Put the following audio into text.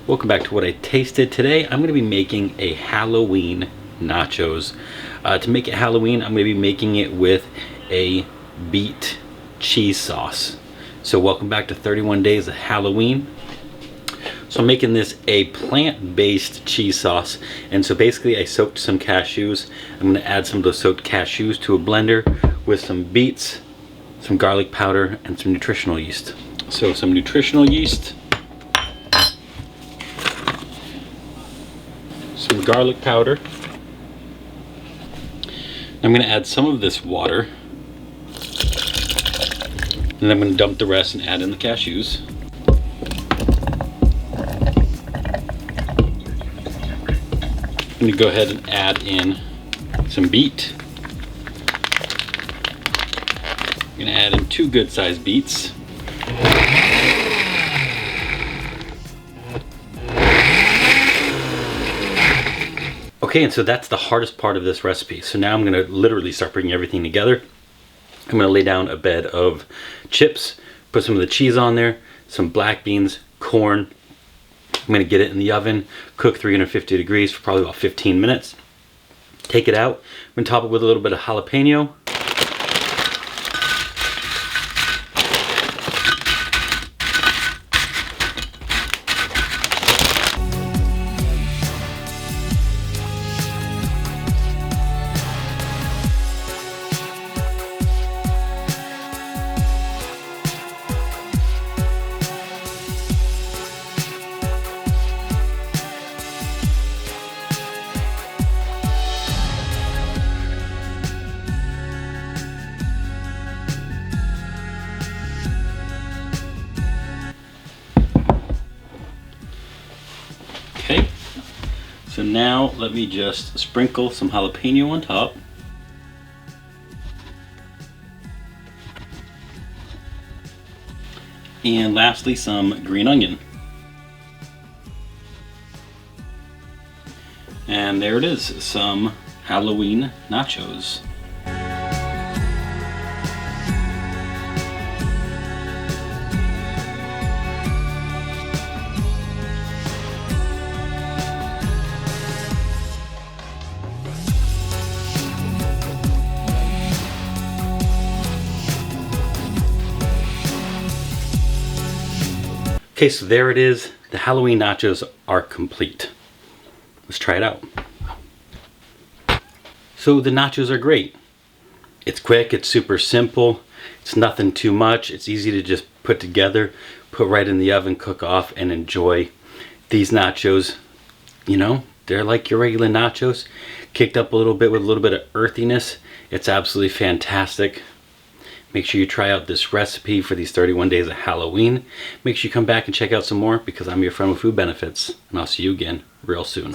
Welcome back to what I tasted. Today I'm going to be making a Halloween nachos. To make it Halloween, I'm going to be making it with a beet cheese sauce. So welcome back to 31 days of Halloween. So I'm making this a plant-based cheese sauce, and so basically I soaked some cashews. I'm going to add some of those soaked cashews to a blender with some beets, some garlic powder, and some nutritional yeast. So some nutritional yeast, some garlic powder. I'm going to add some of this water, and I'm going to dump the rest and add in the cashews. I'm going to go ahead and add in some beet. I'm going to add in 2 good-sized beets. Okay, and so that's the hardest part of this recipe. So now I'm going to literally start putting everything together. I'm going to lay down a bed of chips, put some of the cheese on there, some black beans, corn. I'm going to get it in the oven, cook 350 degrees for probably about 15 minutes. Take it out. I'm going to top it with a little bit of jalapeno. Okay, so now let me just sprinkle some jalapeno on top. And lastly, some green onion. And there it is, some Halloween nachos. Okay, so there it is. The Halloween nachos are complete. Let's try it out. So the nachos are great. It's quick, it's super simple, it's nothing too much, it's easy to just put together, put right in the oven, cook off, and enjoy. These nachos, you know, they're like your regular nachos, kicked up a little bit with a little bit of earthiness. It's absolutely fantastic. Make sure you try out this recipe for these 31 days of Halloween. Make sure you come back and check out some more, because I'm your friend with food benefits, and I'll see you again real soon.